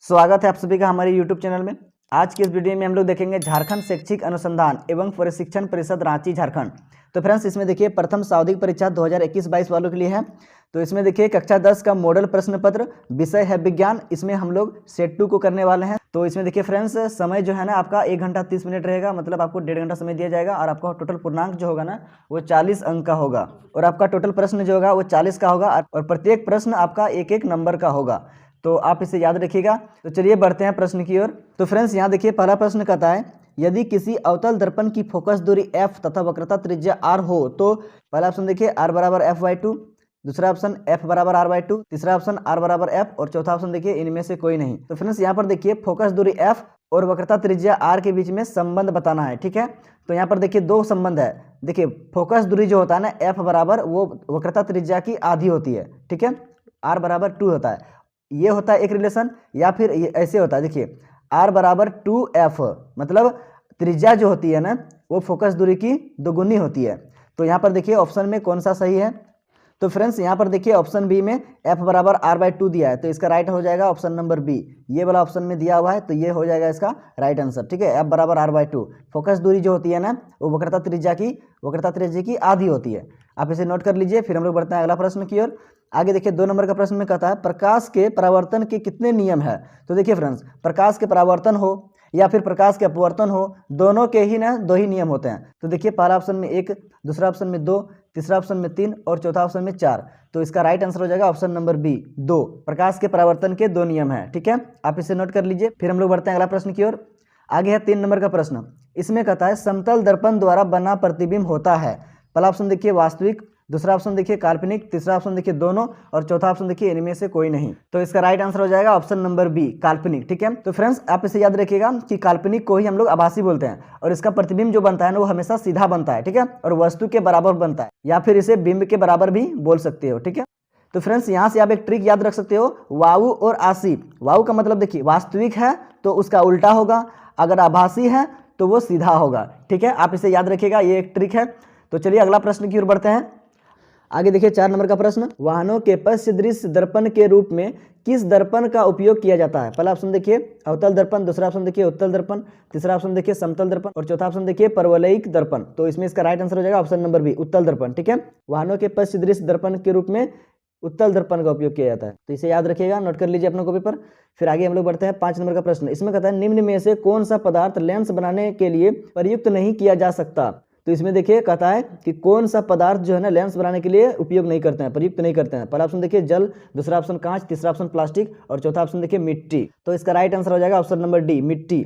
स्वागत है आप सभी का हमारे YouTube चैनल में। आज की इस वीडियो में हम लोग देखेंगे झारखंड शैक्षिक अनुसंधान एवं प्रशिक्षण परिषद रांची झारखंड। तो फ्रेंड्स इसमें देखिए प्रथम सावधिक परीक्षा 2021-22 वालों के लिए है। तो इसमें देखिए कक्षा 10 का मॉडल प्रश्न पत्र, विषय है विज्ञान। इसमें हम लोग सेट 2 को करने वाले हैं। तो इसमें देखिए फ्रेंड्स समय जो है ना आपका 1 घंटा 30 मिनट रहेगा, मतलब आपको 1.5 घंटा समय दिया जाएगा और आपका टोटल पूर्णांक जो होगा ना वो 40 अंक का होगा और आपका टोटल प्रश्न जो होगा वो 40 का होगा और प्रत्येक प्रश्न आपका एक एक नंबर का होगा। तो आप इसे याद रखिएगा। तो चलिए बढ़ते हैं प्रश्न की ओर। तो फ्रेंड्स यहाँ देखिए पहला प्रश्न कहता है यदि किसी अवतल दर्पण की फोकस दूरी f तथा वक्रता त्रिज्या r हो तो पहला ऑप्शन देखिए r बराबर f/2, दूसरा ऑप्शन f बराबर r/2, तीसरा ऑप्शन r बराबर f और चौथा ऑप्शन देखिए इनमें से कोई नहीं। तो फ्रेंड्स यहाँ पर देखिए फोकस दूरी f और वक्रता त्रिज्या r के बीच में संबंध बताना है, ठीक है। तो यहाँ पर देखिए दो संबंध है। देखिए फोकस दूरी जो होता है ना f बराबर वो वक्रता त्रिज्या की आधी होती है, ठीक है। r बराबर 2 होता है, ये होता है एक रिलेशन। या फिर ये ऐसे होता है, देखिए r बराबर 2f, मतलब त्रिज्या जो होती है ना वो फोकस दूरी की दोगुनी होती है। तो यहाँ पर देखिए ऑप्शन में कौन सा सही है। तो फ्रेंड्स यहाँ पर देखिए ऑप्शन बी में f बराबर r/2 दिया है, तो इसका राइट हो जाएगा ऑप्शन नंबर बी। ये वाला ऑप्शन में दिया हुआ है तो ये हो जाएगा इसका राइट आंसर, ठीक है। f बराबर r/2 फोकस दूरी जो होती है ना वो वक्रता त्रिज्या की आधी होती है। आप इसे नोट कर लीजिए। फिर हम लोग बढ़ते हैं अगला प्रश्न की ओर। आगे देखिए 2 नंबर का प्रश्न में कहता है प्रकाश के परावर्तन के कितने नियम है। तो देखिए फ्रेंड्स प्रकाश के परावर्तन हो या फिर प्रकाश के अपवर्तन हो, दोनों के ही ना 2 ही नियम होते हैं। तो देखिए पहला ऑप्शन में 1, दूसरा ऑप्शन में 2, तीसरा ऑप्शन में 3 और चौथा ऑप्शन में 4। तो इसका राइट आंसर हो जाएगा ऑप्शन नंबर बी 2। प्रकाश के परावर्तन के 2 नियम है, ठीक है। आप इसे नोट कर लीजिए। फिर हम लोग बढ़ते हैं अगला प्रश्न की ओर। आगे है 3 नंबर का प्रश्न। इसमें कहता है समतल दर्पण द्वारा बना प्रतिबिंब होता है। पहला ऑप्शन देखिए वास्तविक, दूसरा ऑप्शन देखिए काल्पनिक, तीसरा ऑप्शन देखिए दोनों और चौथा ऑप्शन देखिए इनमें से कोई नहीं। तो इसका राइट आंसर हो जाएगा ऑप्शन नंबर बी काल्पनिक, ठीक है। तो फ्रेंड्स आप इसे याद रखिएगा कि काल्पनिक को ही हम लोग आभासी बोलते हैं और इसका प्रतिबिंब जो बनता है ना वो हमेशा सीधा बनता है, ठीक है, और वस्तु के बराबर बनता है या फिर इसे बिंब के बराबर भी बोल सकते हो, ठीक है। तो फ्रेंड्स यहाँ से आप एक ट्रिक याद रख सकते हो, वायु और आशी। वायु का मतलब देखिए वास्तविक है तो उसका उल्टा होगा, अगर आभासी है तो वो सीधा होगा, ठीक है। आप इसे याद रखिएगा, ये एक ट्रिक है। तो चलिए अगला प्रश्न की ओर बढ़ते हैं। आगे देखिए 4 नंबर का प्रश्न। वाहनों के पश्च दृश्य दर्पण के रूप में किस दर्पण का उपयोग किया जाता है। पहला ऑप्शन देखिए अवतल दर्पण, दूसरा ऑप्शन देखिए उत्तल दर्पण, तीसरा ऑप्शन देखिए समतल दर्पण और चौथा ऑप्शन देखिए परवलयिक दर्पण। तो इसमें इसका राइट आंसर हो जाएगा ऑप्शन नंबर बी उत्तल दर्पण, ठीक है। वाहनों के पश्च दृश्य दर्पण के रूप में उत्तल दर्पण का उपयोग किया जाता है। तो इसे याद रखिएगा, नोट कर लीजिए अपने कॉपी पर। फिर आगे हम लोग बढ़ते हैं 5 नंबर का प्रश्न। इसमें कहता है निम्न में से कौन सा पदार्थ लेंस बनाने के लिए प्रयुक्त नहीं किया जा सकता। तो इसमें देखिए कहता है कि कौन सा पदार्थ जो है ना लेंस बनाने के लिए उपयोग नहीं करते हैं, प्रयुक्त नहीं करते हैं। पहला ऑप्शन देखिए जल, दूसरा ऑप्शन कांच, तीसरा ऑप्शन प्लास्टिक और चौथा ऑप्शन देखिए मिट्टी। तो इसका राइट आंसर हो जाएगा ऑप्शन नंबर डी मिट्टी।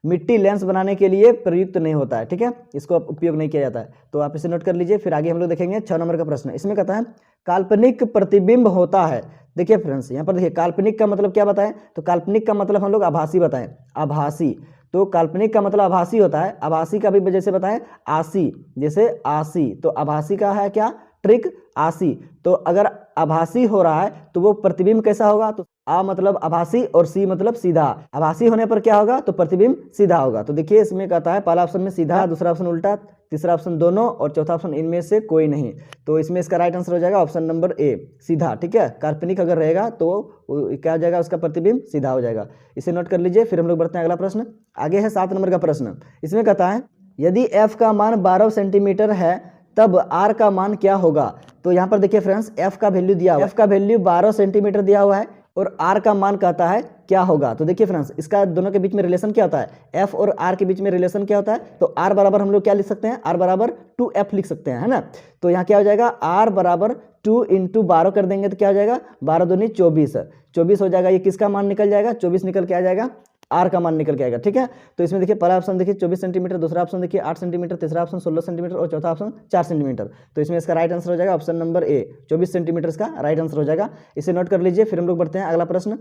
मिट्टी लेंस बनाने के लिए प्रयुक्त नहीं होता है, ठीक है, इसको उपयोग नहीं किया जाता है। तो आप इसे नोट कर लीजिए। फिर आगे हम लोग देखेंगे 6 नंबर का प्रश्न। इसमें कहता है काल्पनिक प्रतिबिंब होता है। देखिए फ्रेंड्स यहाँ पर देखिए काल्पनिक का मतलब क्या बताएं, तो काल्पनिक का मतलब हम लोग आभासी बताएं, आभासी। तो काल्पनिक का मतलब आभासी होता है, आभासी का भी जैसे बताएं आसी, जैसे आसी। तो आभासी का है क्या ट्रिक आसी। तो अगर आभासी हो रहा है तो वो प्रतिबिंब कैसा होगा, तो आ मतलब आभासी और सी मतलब सीधा। आभासी होने पर क्या होगा, तो प्रतिबिंब सीधा होगा। तो देखिए इसमें कहता है पहला ऑप्शन में सीधा, दूसरा ऑप्शन उल्टा, तीसरा ऑप्शन दोनों और चौथा ऑप्शन इनमें से कोई नहीं। तो इसमें इसका राइट आंसर हो जाएगा ऑप्शन नंबर ए सीधा, ठीक है। काल्पनिक अगर रहेगा तो क्या हो जाएगा, उसका प्रतिबिंब सीधा हो जाएगा। इसे नोट कर लीजिए। फिर हम लोग बढ़ते हैं अगला प्रश्न। आगे है 7 नंबर का प्रश्न। इसमें कहता है यदि f का मान 12 सेंटीमीटर है तब r का मान क्या होगा। तो यहाँ पर देखिए फ्रेंड्स f का वैल्यू दिया हुआ है, f का वैल्यू 12 सेंटीमीटर दिया हुआ है और r का मान कहता है क्या होगा। तो देखिए फ्रेंड्स इसका दोनों के बीच में रिलेशन क्या होता है, f और r के बीच में रिलेशन क्या होता है, तो r बराबर हम लोग क्या लिख सकते हैं, r बराबर 2f लिख सकते हैं, है ना। तो यहाँ क्या हो जाएगा r बराबर 2 × 12 कर देंगे तो क्या हो जाएगा 12 दूनी 24 हो जाएगा। ये किसका मान निकल जाएगा, 24 निकल के आ जाएगा, आर का मान निकल के आएगा, ठीक है। तो इसमें देखिए पहला ऑप्शन देखिए 24 सेंटीमीटर, दूसरा ऑप्शन देखिए 8 सेंटीमीटर, तीसरा ऑप्शन 16 सेंटीमीटर और चौथा ऑप्शन 4 सेंटीमीटर। तो इसमें इसका राइट आंसर हो जाएगा ऑप्शन नंबर ए 24 सेंटीमीटर इसका राइट आंसर हो जाएगा। इसे नोट कर लीजिए। फिर हम लोग बढ़ते हैं अगला प्रश्न।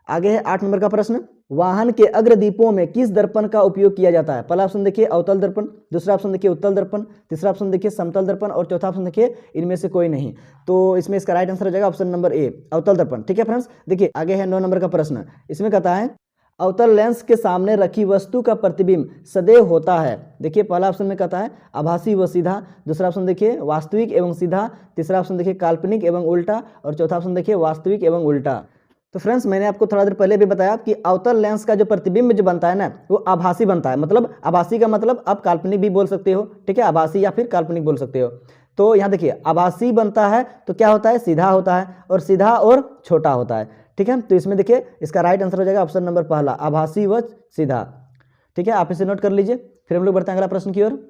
आगे है 8 नंबर का प्रश्न। वाहन के अग्रदीपों में किस दर्पण का उपयोग किया जाता है। पहला ऑप्शन देखिए अवतल दर्पण, दूसरा ऑप्शन देखिए उत्तल दर्पण, तीसरा ऑप्शन देखिए समतल दर्पण और चौथा ऑप्शन देखिए इनमें से कोई नहीं। तो इसमें इसका राइट आंसर हो जाएगा ऑप्शन नंबर ए अवतल दर्पण, ठीक है फ्रेंड्स। देखिए आगे है 9 नंबर का प्रश्न। इसमें कहता है अवतल लेंस के सामने रखी वस्तु का प्रतिबिंब सदैव होता है। देखिए पहला ऑप्शन में कहता है आभासी व सीधा, दूसरा ऑप्शन देखिए वास्तविक एवं सीधा, तीसरा ऑप्शन देखिए काल्पनिक एवं उल्टा और चौथा ऑप्शन देखिए वास्तविक एवं उल्टा। तो फ्रेंड्स मैंने आपको थोड़ा देर पहले भी बताया कि अवतल लेंस का जो प्रतिबिंब जो बनता है ना वो आभासी बनता है। मतलब आभासी का मतलब आप काल्पनिक भी बोल सकते हो, ठीक है, आभासी या फिर काल्पनिक बोल सकते हो। तो यहाँ देखिए आभासी बनता है तो क्या होता है, सीधा होता है, और सीधा और छोटा होता है, ठीक है। तो इसमें देखिए इसका राइट आंसर हो जाएगा ऑप्शन नंबर पहला, आभासी व सीधा, ठीक है। आप इसे नोट कर लीजिए। फिर हम लोग बढ़ते हैं अगला प्रश्न की ओर।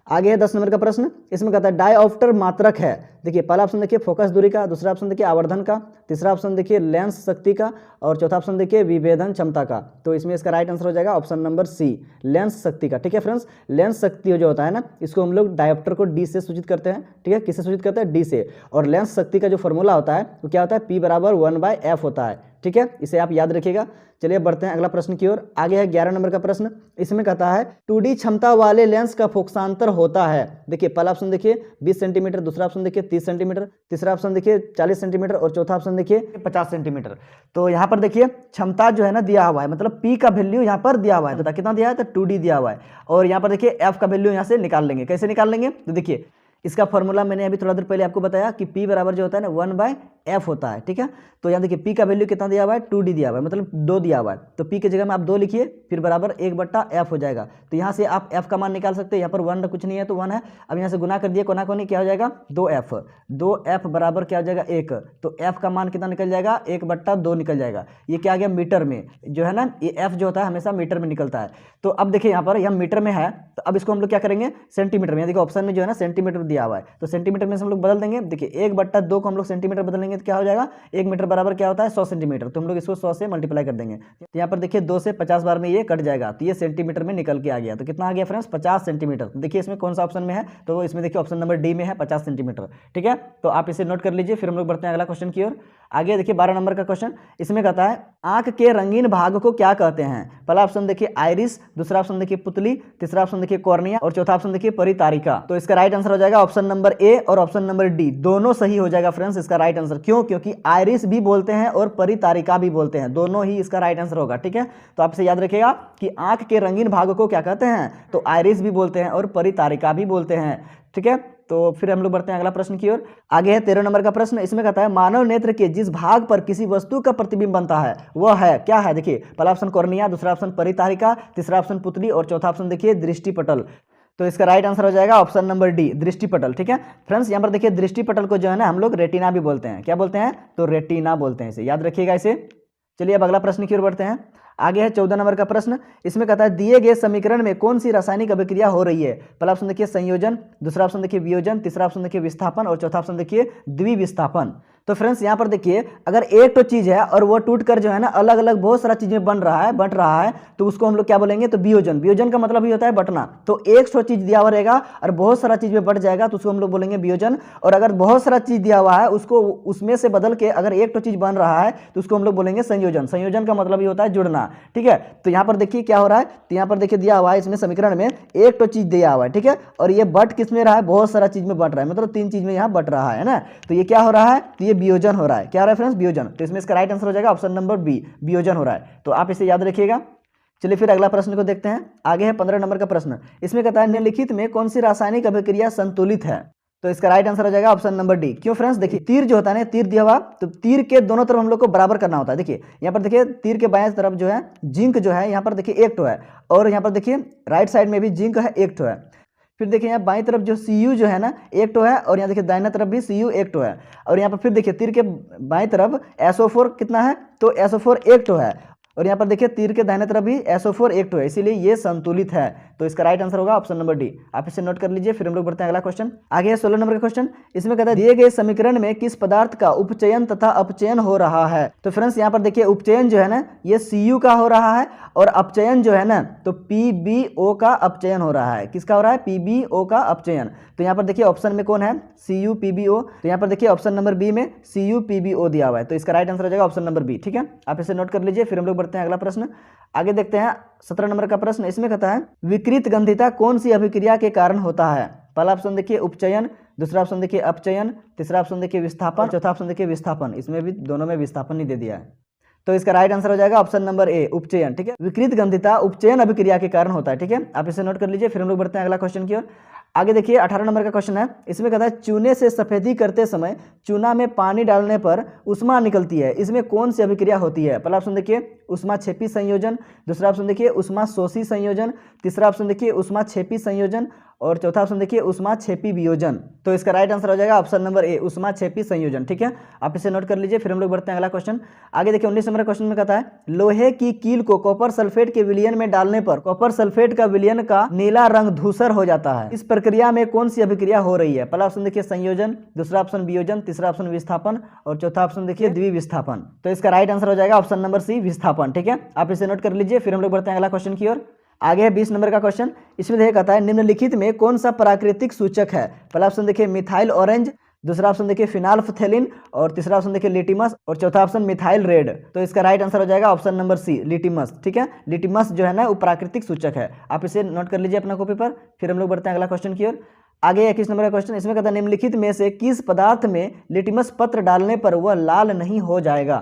आगे है 10 नंबर का प्रश्न। इसमें कहता है डायऑप्टर मात्रक है। देखिए पहला ऑप्शन देखिए फोकस दूरी का, दूसरा ऑप्शन देखिए आवर्धन का, तीसरा ऑप्शन देखिए लेंस शक्ति का, और चौथा ऑप्शन देखिए विभेदन क्षमता का। तो इसमें इसका राइट आंसर हो जाएगा ऑप्शन नंबर सी, लेंस शक्ति का, ठीक है फ्रेंड्स। लेंस शक्ति जो होता है ना इसको हम लोग डायऑप्टर को डी से सूचित करते हैं, ठीक है। किससे सूचित करते हैं, डी से। और लेंस शक्ति का जो फॉर्मूला होता है वो क्या होता है, P बराबर 1/f होता है, ठीक है। इसे आप याद रखिएगा। चलिए बढ़ते हैं अगला प्रश्न की ओर। आगे है 11 नंबर का प्रश्न। इसमें कहता है 2D क्षमता वाले लेंस का फोकसांतर होता है। देखिए पहला ऑप्शन देखिए 20 सेंटीमीटर, दूसरा ऑप्शन देखिए 30 सेंटीमीटर, तीसरा ऑप्शन देखिए 40 सेंटीमीटर, और चौथा ऑप्शन देखिए 50 सेंटीमीटर। तो यहाँ पर देखिए क्षमता जो है ना दिया हुआ है, मतलब P का वैल्यू यहाँ पर दिया हुआ है, तो कितना दिया है, तो 2D दिया हुआ है। और यहाँ पर देखिए F का वैल्यू यहाँ से निकाल लेंगे। कैसे निकाल लेंगे, तो देखिए इसका फॉर्मूला मैंने अभी थोड़ा देर पहले आपको बताया कि P बराबर जो होता है ना 1/f होता है, ठीक है। तो यहाँ देखिए P का वैल्यू कितना दिया हुआ है, 2D दिया हुआ है, मतलब 2 दिया हुआ है। तो P की जगह में आप 2 लिखिए, फिर बराबर 1/f हो जाएगा। तो यहाँ से आप f का मान निकाल सकते हैं। यहाँ पर 1 कुछ नहीं है तो 1 है। अब यहाँ से गुना कर दिए, कोना कोनी क्या हो जाएगा, 2f बराबर क्या हो जाएगा 1। तो f का मान कितना निकल जाएगा, 1/2 निकल जाएगा। ये क्या आ गया, मीटर में जो है ना, ये f जो होता है हमेशा मीटर में निकलता है। तो अब देखिए यहाँ पर यह मीटर में है, तो अब इसको हम लोग क्या करेंगे, सेंटीमीटर में। देखिए ऑप्शन में जो है ना सेंटीमीटर दिया हुआ है, तो सेंटीमीटर में से हम लोग बदल देंगे। देखिए 1/2 को हम लोग सेंटीमीटर बदलेंगे तो क्या हो जाएगा, 1 मीटर बराबर क्या होता है, 100 सेंटीमीटर। तो हम लोग इसको 100 से मल्टीप्लाई कर देंगे। तो यहाँ पर देखिए 2 से 50 बार में ये कट जाएगा, तो ये सेंटीमीटर में निकल के आ गया। तो कितना आ गया फ्रेंड्स, 50 सेंटीमीटर। तो देखिए इसमें कौन सा ऑप्शन में है, तो इसमें देखिए ऑप्शन नंबर डी में है 50 सेंटीमीटर, ठीक है। तो आप इसे नोट कर लीजिए। फिर हम लोग बढ़ते हैं अगला क्वेश्चन की ओर। आगे देखिए 12 नंबर का क्वेश्चन। इसमें कहता है आंख के रंगीन भाग को क्या कहते हैं। पहला ऑप्शन देखिए आइरिस, दूसरा ऑप्शन देखिए पुतली, तीसरा ऑप्शन देखिए कॉर्निया, और चौथा ऑप्शन देखिए परितारिका। तो इसका राइट आंसर हो जाएगा ऑप्शन नंबर ए और ऑप्शन नंबर डी, दोनों सही हो जाएगा फ्रेंड्स इसका राइट आंसर। क्यों, क्योंकि आइरिस भी बोलते हैं और परितारिका भी बोलते हैं, दोनों ही इसका राइट आंसर होगा, ठीक है। तो आप इसे याद रखिएगा कि आंख के रंगीन भाग को क्या कहते हैं, तो आइरिस भी बोलते हैं और परितारिका भी बोलते हैं, ठीक है। तो फिर हम लोग बढ़ते हैं अगला प्रश्न की ओर। आगे है 13 नंबर का प्रश्न। इसमें कहता है मानव नेत्र के जिस भाग पर किसी वस्तु का प्रतिबिंब बनता है वह है, क्या है, देखिए पहला ऑप्शन कॉर्निया, दूसरा ऑप्शन परितारिका, तीसरा ऑप्शन पुतली, और चौथा ऑप्शन देखिए दृष्टिपटल। तो इसका राइट आंसर हो जाएगा ऑप्शन नंबर डी, दृष्टिपटल, ठीक है फ्रेंड्स। यहाँ पर देखिए दृष्टिपटल को जो है ना हम लोग रेटिना भी बोलते हैं। क्या बोलते हैं, तो रेटिना बोलते हैं, इसे याद रखिएगा इसे। चलिए अब अगला प्रश्न की ओर बढ़ते हैं। आगे है 14 नंबर का प्रश्न। इसमें कहता है दिए गए समीकरण में कौन सी रासायनिक अभिक्रिया हो रही है। पहला ऑप्शन देखिए संयोजन, दूसरा ऑप्शन देखिए वियोजन, तीसरा ऑप्शन देखिए विस्थापन, और चौथा ऑप्शन देखिए द्विविस्थापन। तो फ्रेंड्स यहाँ पर देखिए अगर एक तो चीज है और वो टूट कर जो है ना अलग अलग बहुत सारा चीज में बट रहा है तो उसको हम लोग क्या बोलेंगे, तो वियोजन। वियोजन का मतलब ही होता है बटना। तो एक सौ चीज दिया हुआ रहेगा और बहुत सारा चीज में बट जाएगा तो उसको हम लोग बोलेंगे वियोजन। और अगर बहुत सारा चीज दिया हुआ है उसको उसमें से बदल के अगर एक तो चीज बन रहा है तो उसको हम लोग बोलेंगे संयोजन। संयोजन का मतलब ही होता है जुड़ना, ठीक है। तो यहाँ पर देखिए क्या हो रहा है, तो यहाँ पर देखिए दिया हुआ है इसमें समीकरण में एक तो चीज दिया हुआ है, ठीक है, और ये बट किस में रहा है, बहुत सारा चीज में बट रहा है, मतलब 3 चीज में यहाँ बट रहा है ना। तो ये क्या हो रहा है, तो ये वियोजन हो रहा है। क्या हो रहा है फ्रेंड्स, वियोजन। तो इसमें इसका राइट आंसर हो जाएगा ऑप्शन नंबर बी, वियोजन हो रहा है। तो आप इसे याद रखिएगा। चलिए फिर अगला प्रश्न को देखते हैं। आगे है 15 नंबर का प्रश्न। इसमें कहता है निम्नलिखित में कौन सी रासायनिक अभिक्रिया संतुलित है। तो इसका राइट आंसर हो जाएगा ऑप्शन नंबर डी। क्यों फ्रेंड्स, देखिए तीर जो होता है ना, तीर दिया हुआ तो तीर के दोनों तरफ हम लोग को बराबर करना होता है। देखिए यहाँ पर देखिए तीर के बाएं तरफ जो है जिंक जो है यहाँ पर देखिए एक ठो है, और यहाँ पर देखिए राइट साइड में भी जिंक है एक ठो है। फिर देखिए यहाँ बाईं तरफ जो Cu जो है ना एक टो है, और यहाँ देखिए दाहिना तरफ भी Cu एक टो है। और यहाँ पर फिर देखिए तीर के बाईं तरफ SO4 कितना है, तो SO4 एक टो है, और यहाँ पर देखिए तीर के दाहिने तरफ भी SO4 एक टो है, इसीलिए ये संतुलित है। तो इसका राइट आंसर होगा ऑप्शन नंबर डी। आप इसे नोट कर लीजिए। फिर हम लोग बढ़ते हैं अगला क्वेश्चन। आगे है 16 नंबर का क्वेश्चन। इसमें कहता है दिए गए समीकरण में किस पदार्थ का उपचयन तथा अपचयन हो रहा है। तो फ्रेंड्स यहाँ पर देखिए उपचयन जो है ना ये Cu का हो रहा है, और अपचयन जो है ना तो PbO का अपचयन हो रहा है। किसका हो रहा है, PbO का अपचयन। तो यहाँ पर देखिए ऑप्शन में कौन है, CuPbO। तो यहाँ पर देखिए ऑप्शन नंबर बी में CuPbO दिया हुआ है। तो इसका राइट आंसर हो जाएगा ऑप्शन नंबर बी, ठीक है। आप इसे नोट कर लीजिए। फिर हम लोग बढ़ते हैं अगला प्रश्न। आगे देखते हैं 17 नंबर का प्रश्न। इसमें कहता है विकृत गंधिता कौन सी अभिक्रिया के कारण होता है। पहला ऑप्शन देखिए उपचयन, दूसरा ऑप्शन देखिए अपचयन, तीसरा ऑप्शन देखिए विस्थापन, चौथा ऑप्शन देखिए विस्थापन। इसमें भी दोनों में विस्थापन नहीं दे दिया है। तो इसका राइट आंसर हो जाएगा ऑप्शन नंबर ए, उपचयन, ठीक है। विकृत गंधिता उपचयन अभिक्रिया के कारण होता है, ठीक है। आप इसे नोट कर लीजिए। फिर हम लोग बढ़ते हैं अगला क्वेश्चन की ओर। आगे देखिए 18 नंबर का क्वेश्चन है, इसमें कहता है चूने से सफेदी करते समय चूना में पानी डालने पर उष्मा निकलती है, इसमें कौन सी अभिक्रिया होती है? पहला ऑप्शन देखिए उष्मा छेपी संयोजन, दूसरा ऑप्शन देखिए उष्मा शोषी संयोजन, तीसरा ऑप्शन देखिए उष्मा छेपी संयोजन और चौथा ऑप्शन देखिए उष्मा छेपी वियोजन। तो इसका राइट आंसर हो जाएगा ऑप्शन नंबर ए उष्मा छेपी संयोजन। ठीक है, आप इसे नोट कर लीजिए। फिर हम लोग बढ़ते हैं अगला क्वेश्चन। आगे देखिए 19 नंबर क्वेश्चन में कहता है लोहे की कील को कॉपर सल्फेट के विलयन में डालने पर कॉपर सल्फेट का विलयन का नीला रंग धूसर हो जाता है, इस प्रक्रिया में कौन सी अभिक्रिया हो रही है? पहला ऑप्शन देखिए संयोजन, दूसरा ऑप्शन वियोजन, तीसरा ऑप्शन विस्थापन और चौथा ऑप्शन देखिए द्विविस्थापन। तो इसका राइट आंसर हो जाएगा ऑप्शन नंबर सी विस्थापन। ठीक है, आप इसे नोट कर लीजिए। फिर हम लोग बढ़ते हैं अगला क्वेश्चन की ओर। आगे है 20 नंबर का क्वेश्चन। इसमें देखिए कहता है निम्नलिखित में कौन सा प्राकृतिक सूचक है? पहला ऑप्शन देखिए मिथाइल ऑरेंज, दूसरा ऑप्शन देखिए फिनाल्फथेलिन और तीसरा ऑप्शन देखिए लिटिमस और चौथा ऑप्शन मिथाइल रेड। तो इसका राइट आंसर हो जाएगा ऑप्शन नंबर सी लिटिमस। ठीक है, लिटिमस जो है ना वो प्राकृतिक सूचक है, आप इसे नोट कर लीजिए अपना कॉपी पर। फिर हम लोग बढ़ते हैं अगला क्वेश्चन की ओर। आगे 21 नंबर का क्वेश्चन। इसमें कहता है निम्नलिखित में से किस पदार्थ में लिटिमस पत्र डालने पर वह लाल नहीं हो जाएगा?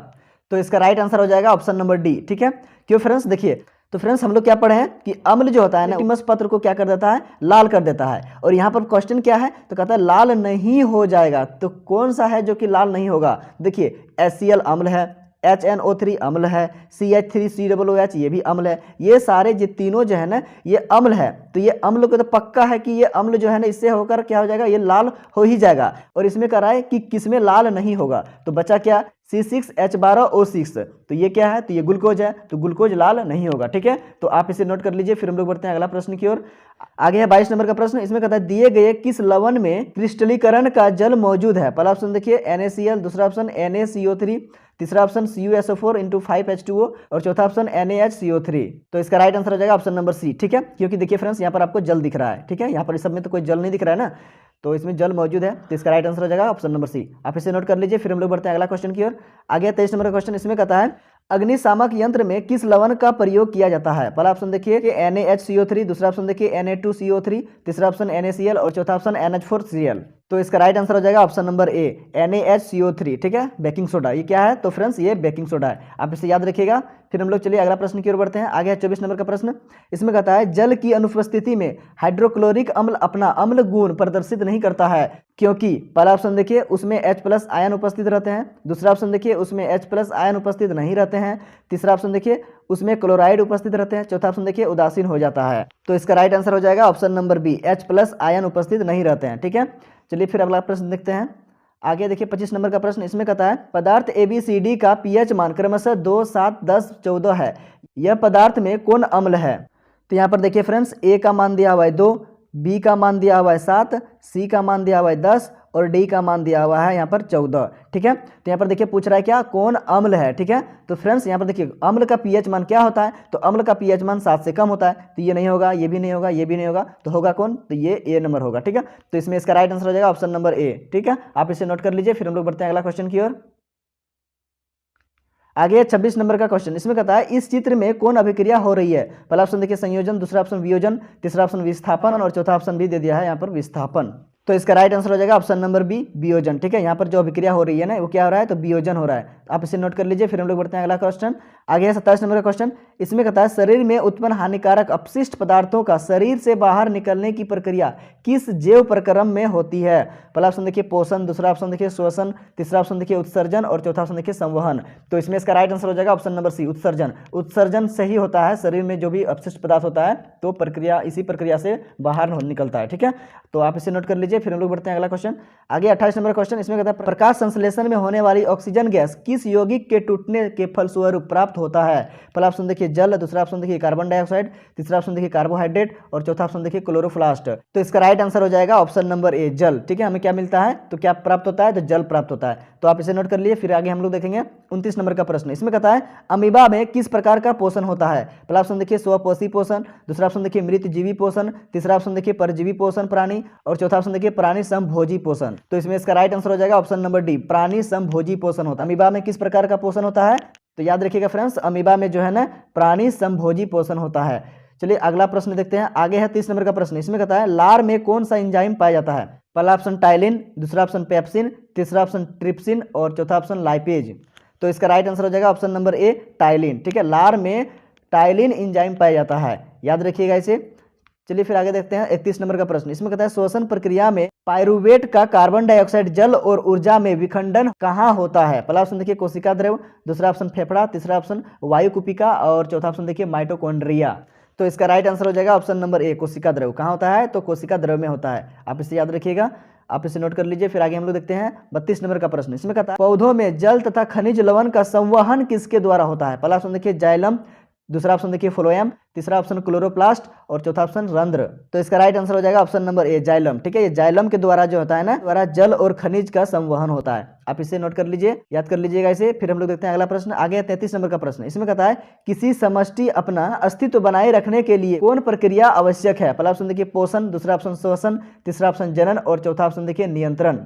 तो इसका राइट आंसर हो जाएगा ऑप्शन नंबर डी। ठीक है, क्यों फ्रेंड्स देखिए, तो फ्रेंड्स हम लोग क्या पढ़े हैं कि अम्ल जो होता है ना लिटमस पत्र को क्या कर देता है? लाल कर देता है। और यहाँ पर क्वेश्चन क्या है? तो कहता है लाल नहीं हो जाएगा। तो कौन सा है जो कि लाल नहीं होगा? देखिए HCl अम्ल है, HNO3 अम्ल है, CH3COOH ये भी अम्ल है। ये सारे जो तीनों जो है ना ये अम्ल है। तो ये अम्ल को तो पक्का है कि ये अम्ल जो है ना इससे होकर क्या हो जाएगा? ये लाल हो ही जाएगा। और इसमें कह रहा है कि किसमें लाल नहीं होगा, तो बचा क्या? C6H12O6। तो ये क्या है? तो ये ग्लूकोज है, तो ग्लूकोज लाल नहीं होगा। ठीक है, तो आप इसे नोट कर लीजिए। फिर हम लोग बढ़ते हैं अगला प्रश्न की ओर। आगे है 22 नंबर का प्रश्न। इसमें कहता है दिए गए किस लवण में क्रिस्टलीकरण का जल मौजूद है? पहला ऑप्शन देखिए NaCl, दूसरा ऑप्शन NaCO3, तीसरा ऑप्शन CuSO4 × 5H2O और चौथा ऑप्शन NaHCO3। तो इसका राइट आंसर हो जाएगा ऑप्शन नंबर सी। ठीक है, क्योंकि देखिए फ्रेंड्स यहाँ पर आपको जल दिख रहा है। ठीक है, यहाँ पर इस सब में तो कोई जल नहीं दिख रहा है ना, तो इसमें जल मौजूद है, तो इसका राइट आंसर हो जाएगा ऑप्शन नंबर सी। आप इसे नोट कर लीजिए। फिर हम लोग बढ़ते हैं अगला क्वेश्चन की ओर। आगे 23 नंबर का क्वेश्चन। इसमें कहता है अग्निशामक यंत्र में किस लवण का प्रयोग किया जाता है? पहला ऑप्शन देखिए कि NaHCO3, दूसरा ऑप्शन देखिए Na2CO3, तीसरा ऑप्शन NaCl और चौथा ऑप्शन NH4Cl। तो इसका राइट आंसर हो जाएगा ऑप्शन नंबर ए NaHCO3। ठीक है, बेकिंग सोडा। ये क्या है? तो फ्रेंड्स ये बेकिंग सोडा है, आप इसे याद रखिएगा। फिर हम लोग चलिए अगला प्रश्न की ओर बढ़ते हैं। आगे है 24 नंबर का प्रश्न। इसमें कहता है जल की अनुपस्थिति में हाइड्रोक्लोरिक अम्ल अपना अम्ल गुण प्रदर्शित नहीं करता है क्योंकि? पहला ऑप्शन देखिए उसमें H+ आयन उपस्थित रहते हैं, दूसरा ऑप्शन देखिए उसमें H+ आयन उपस्थित नहीं रहते हैं, तीसरा ऑप्शन देखिए उसमें क्लोराइड उपस्थित रहते हैं, चौथा ऑप्शन देखिए उदासीन हो जाता है। तो इसका राइट आंसर हो जाएगा option number B H+ ion उपस्थित नहीं रहते हैं। ठीक है, चलिए फिर अगला प्रश्न देखते हैं। आगे देखिए 25 नंबर का प्रश्न। इसमें कहता है पदार्थ ABCD का pH मान क्रमशः 2, 7, 10, 14 है, यह पदार्थ में कौन अम्ल है? तो यहाँ पर देखिए फ्रेंड्स A का मान दिया हुआ है 2, B का मान दिया हुआ है 7, C का मान दिया हुआ है 10 और D का मान दिया हुआ है यहाँ पर 14। ठीक है, तो यहाँ पर देखिए पूछ रहा है क्या? कौन अम्ल है? ठीक है, तो फ्रेंड्स यहाँ पर देखिए अम्ल का pH मान क्या होता है? तो अम्ल का pH मान 7 से कम होता है, तो ये नहीं होगा, ये भी नहीं होगा, ये भी नहीं होगा, तो होगा कौन? तो ये A नंबर होगा। ठीक है, तो इसमें इसका राइट आंसर हो जाएगा ऑप्शन नंबर ए। ठीक है, आप इसे नोट कर लीजिए। फिर हम लोग बढ़ते हैं अगला क्वेश्चन की ओर। आगे 26 नंबर का क्वेश्चन। इसमें कहता है इस चित्र में कौन अभिक्रिया हो रही है? पहला ऑप्शन देखिए संयोजन, दूसरा ऑप्शन वियोजन, तीसरा ऑप्शन विस्थापन और चौथा ऑप्शन भी दे दिया है यहाँ पर विस्थापन। तो इसका राइट आंसर हो जाएगा ऑप्शन नंबर बी वियोजन। ठीक है, यहाँ पर जो अभिक्रिया हो रही है ना वो क्या हो रहा है? तो वियोजन हो रहा है, आप इसे नोट कर लीजिए। फिर हम लोग बढ़ते हैं अगला क्वेश्चन। आगे है 27 नंबर का क्वेश्चन। इसमें कहता है शरीर में उत्पन्न हानिकारक अपशिष्ट पदार्थों का शरीर से बाहर निकलने की प्रक्रिया किस जैव प्रक्रम में होती है? पहला ऑप्शन देखिए पोषण, दूसरा ऑप्शन देखिए श्वसन, तीसरा ऑप्शन देखिए उत्सर्जन और चौथा ऑप्शन देखिए संवहन। तो इसमें इसका राइट आंसर हो जाएगा ऑप्शन नंबर सी उत्सर्जन। उत्सर्जन से ही होता है, शरीर में जो भी अपशिष्ट पदार्थ होता है तो प्रक्रिया इसी प्रक्रिया से बाहर निकलता है। ठीक है, तो आप इसे नोट कर लीजिए। फिर हम लोग बढ़ते हैं अगला क्वेश्चन। आगे 28 नंबर क्वेश्चन। इसमें कहता है प्रकाश संश्लेषण में होने वाली ऑक्सीजन गैस किस यौगिक के टूटने के फलस्वरूप प्राप्त होता है? पहला ऑप्शन देखिए जल, दूसरा ऑप्शन देखिए कार्बन डाइऑक्साइड, तीसरा ऑप्शन देखिए कार्बोहाइड्रेट और चौथा ऑप्शन देखिए क्लोरोप्लास्ट। तो इसका राइट आंसर हो जाएगा ऑप्शन नंबर ए जल। ठीक है, हमें क्या मिलता है? तो क्या प्राप्त होता है? तो जल प्राप्त होता है। तो आप इसे नोट कर लिए। फिर आगे हम लोग देखेंगे 29 नंबर का प्रश्न। इसमें कहता है अमीबा में किस प्रकार का पोषण होता है? पहला ऑप्शन देखिए स्वपोषी पोषण, दूसरा ऑप्शन देखिए मृतजीवी पोषण, तीसरा ऑप्शन देखिए परजीवी पोषण प्राणी और चौथा ऑप्शन देखिए प्राणी समभोजी पोषण। तो इसमें इसका राइट आंसर हो जाएगा ऑप्शन नंबर डी प्राणी समभोजी पोषण होता है। अमीबा में किस प्रकार का पोषण होता है? तो याद रखिएगा फ्रेंड्स अमीबा में जो है ना प्राणी समभोजी पोषण होता है। चलिए अगला प्रश्न देखते हैं। आगे है 30 नंबर का प्रश्न। इसमें कहता है लार में कौन सा एंजाइम पाया जाता है? पहला ऑप्शन टाइलिन, दूसरा ऑप्शन पेप्सिन, तीसरा ऑप्शन ट्रिप्सिन और चौथा ऑप्शन लाइपेज। तो इसका राइट आंसर हो जाएगा ऑप्शन नंबर ए टाइलिन। ठीक है, लार में टाइलिन एंजाइम पाया जाता है, याद रखिएगा इसे। चलिए फिर आगे देखते हैं 31 नंबर का प्रश्न। इसमें कहता है श्वसन प्रक्रिया में पाइरूवेट का कार्बन डाइऑक्साइड जल और ऊर्जा में विखंडन कहाँ होता है? पहला ऑप्शन देखिए कोशिका द्रव, दूसरा ऑप्शन फेफड़ा, तीसरा ऑप्शन वायु कुपिका और चौथा ऑप्शन देखिए माइटोकॉन्ड्रिया। तो इसका राइट आंसर हो जाएगा ऑप्शन नंबर ए, कोशिका द्रव। कहाँ होता है? तो कोशिका द्रव में होता है। आप इसे याद रखिएगा, आप इसे नोट कर लीजिए। फिर आगे हम लोग देखते हैं 32 नंबर का प्रश्न। इसमें कहता है पौधों में जल तथा खनिज लवण का संवहन किसके द्वारा होता है? पहला ऑप्शन देखिए जाइलम, दूसरा ऑप्शन देखिए फ्लोएम, तीसरा ऑप्शन क्लोरोप्लास्ट और चौथा ऑप्शन रंध्र। तो इसका राइट आंसर हो जाएगा ऑप्शन नंबर ए, जाइलम। ठीक है, ये जाइलम के द्वारा जो होता है ना, द्वारा जल और खनिज का संवहन होता है। आप इसे नोट कर लीजिए, याद कर लीजिएगा इसे। फिर हम लोग देखते हैं अगला प्रश्न। आगे 33 नंबर का प्रश्न। इसमें कहता है किसी समष्टि अपना अस्तित्व बनाए रखने के लिए कौन प्रक्रिया आवश्यक है? पहला ऑप्शन देखिए पोषण, दूसरा ऑप्शन श्वसन, तीसरा ऑप्शन जनन और चौथा ऑप्शन देखिए नियंत्रण।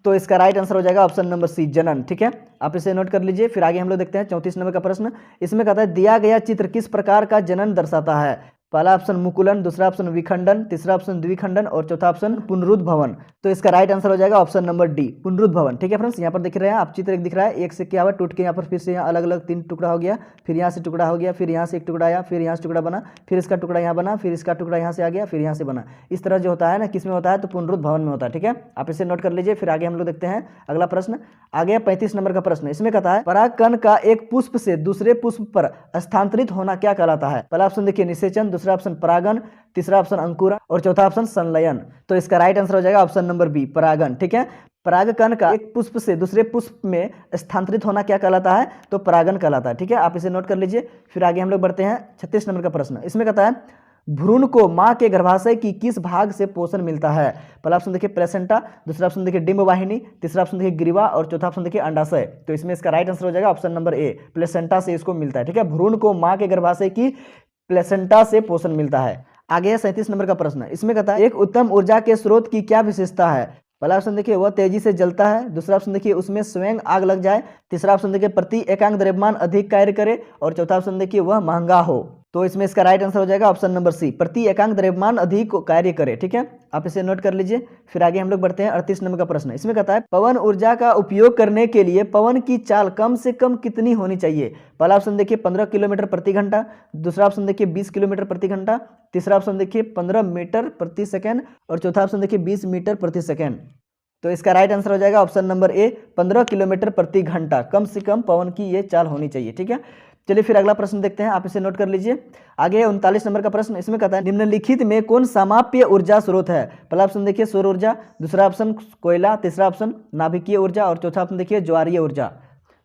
तो इसका राइट आंसर हो जाएगा ऑप्शन नंबर सी, जनन। ठीक है, आप इसे नोट कर लीजिए। फिर आगे हम लोग देखते हैं 34 नंबर का प्रश्न। इसमें कहता है दिया गया चित्र किस प्रकार का जनन दर्शाता है? पहला ऑप्शन मुकुलन, दूसरा ऑप्शन विखंडन, तीसरा ऑप्शन द्विखंडन और चौथा ऑप्शन पुनरुद्भवन। तो इसका राइट आंसर हो जाएगा ऑप्शन नंबर डी, पुनरुद्भवन। ठीक है फ्रेंड्स, यहाँ पर दिख रहे हैं आप, चित्र एक दिख रहा है, एक से क्या हुआ टूट के यहाँ पर फिर से यहाँ अलग अलग 3 टुकड़ा हो गया, फिर यहाँ से टुकड़ा हो गया, फिर यहाँ से एक टुकड़ा आया, फिर यहाँ से टुकड़ा बना, फिर इसका टुकड़ा यहाँ बना, फिर इसका टुकड़ा यहाँ से आ गया, फिर यहाँ से बना। इस तरह जो होता है ना, किस में होता है? तो पुनरुद्भवन में होता है। ठीक है, आप इसे नोट कर लीजिए। फिर आगे हम लोग देखते हैं अगला प्रश्न। आगे 35 नंबर का प्रश्न। इसमें कहता है परागकण का एक पुष्प से दूसरे पुष्प पर स्थानांतरित होना क्या कहलाता है? पहला ऑप्शन देखिए निषेचन, दूसरा ऑप्शन परागन, तीसरा ऑप्शन अंकुरन और चौथा ऑप्शन संलयन। तो इसका राइट आंसर हो जाएगा ऑप्शन नंबर बी, परागन। ठीक है, परागकण का एक पुष्प से दूसरे पुष्प में स्थानांतरित होना क्या कहलाता है? तो परागन कहलाता है। ठीक है, आप इसे नोट कर लीजिए। फिर आगे हम लोग बढ़ते हैं 36 नंबर का प्रश्न। इसमें कहता है भ्रूण को मां के गर्भाशय की किस भाग से पोषण मिलता है? पहला ऑप्शन देखिए प्लेसेंटा, दूसरा ऑप्शन देखिए डिंब वाहिनी, तीसरा ऑप्शन देखिए ग्रीवा और चौथा ऑप्शन देखिए अंडाशय। तो इसमें इसका राइट आंसर हो जाएगा ऑप्शन नंबर ए, प्लेसेंटा से इसको मिलता है। ठीक है, भ्रूण को मां के गर्भाशय की प्लेसेंटा से पोषण मिलता है। आगे 37 नंबर का प्रश्न। इसमें कहता है एक उत्तम ऊर्जा के स्रोत की क्या विशेषता है? पहला ऑप्शन देखिए वह तेजी से जलता है, दूसरा ऑप्शन देखिए उसमें स्वयं आग लग जाए, तीसरा ऑप्शन देखिए प्रति एकांक द्रव्यमान अधिक कार्य करे और चौथा ऑप्शन देखिए वह महंगा हो। तो इसमें इसका राइट आंसर हो जाएगा ऑप्शन नंबर सी, प्रति एकांक द्रव्यमान अधिक कार्य करे। ठीक है, आप इसे नोट कर लीजिए। फिर आगे हम लोग बढ़ते हैं 38 नंबर का प्रश्न। इसमें कहता है पवन ऊर्जा का उपयोग करने के लिए पवन की चाल कम से कम कितनी होनी चाहिए? पहला ऑप्शन देखिए 15 किलोमीटर प्रति घंटा, दूसरा ऑप्शन देखिए 20 किलोमीटर प्रति घंटा, तीसरा ऑप्शन देखिए 15 मीटर प्रति सेकेंड और चौथा ऑप्शन देखिए 20 मीटर प्रति सेकेंड। तो इसका राइट आंसर हो जाएगा ऑप्शन नंबर ए, 15 किलोमीटर प्रति घंटा कम से कम पवन की ये चाल होनी चाहिए। ठीक है, चलिए फिर अगला प्रश्न देखते हैं, आप इसे नोट कर लीजिए। आगे 39 नंबर का प्रश्न। इसमें कहता है निम्नलिखित में कौन समाप्य ऊर्जा स्रोत है? पहला ऑप्शन देखिए सौर ऊर्जा, दूसरा ऑप्शन कोयला, तीसरा ऑप्शन नाभिकीय ऊर्जा और चौथा ऑप्शन देखिए ज्वारीय ऊर्जा।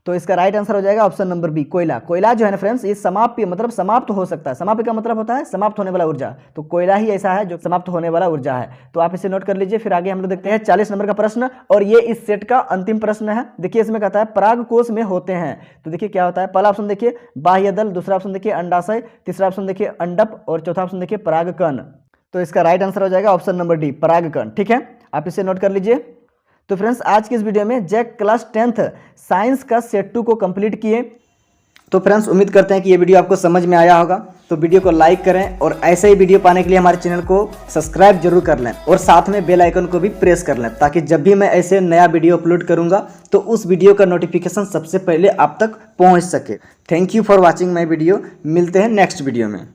तो इसका राइट आंसर हो जाएगा ऑप्शन नंबर बी, कोयला। कोयला जो है ना फ्रेंड्स, ये समाप्य मतलब समाप्त हो सकता है। समाप्य का मतलब होता है समाप्त होने वाला ऊर्जा, तो कोयला ही ऐसा है जो समाप्त होने वाला ऊर्जा है। तो आप इसे नोट कर लीजिए। फिर आगे हम लोग देखते हैं 40 नंबर का प्रश्न और ये इस सेट का अंतिम प्रश्न है। देखिए इसमें कहता है परागकोश में होते हैं, तो देखिए क्या होता है? पहला ऑप्शन देखिए बाह्य दल, दूसरा ऑप्शन देखिए अंडाशय, तीसरा ऑप्शन देखिए अंडप और चौथा ऑप्शन देखिए परागकण। तो इसका राइट आंसर हो जाएगा ऑप्शन नंबर डी, परागकण। ठीक है, आप इसे नोट कर लीजिए। तो फ्रेंड्स आज की इस वीडियो में जैक क्लास 10th साइंस का सेट 2 को कंप्लीट किए। तो फ्रेंड्स उम्मीद करते हैं कि ये वीडियो आपको समझ में आया होगा। तो वीडियो को लाइक करें और ऐसे ही वीडियो पाने के लिए हमारे चैनल को सब्सक्राइब जरूर कर लें और साथ में बेल आइकन को भी प्रेस कर लें, ताकि जब भी मैं ऐसे नया वीडियो अपलोड करूंगा तो उस वीडियो का नोटिफिकेशन सबसे पहले आप तक पहुंच सके। Thank you for watching my video. मिलते हैं नेक्स्ट वीडियो में।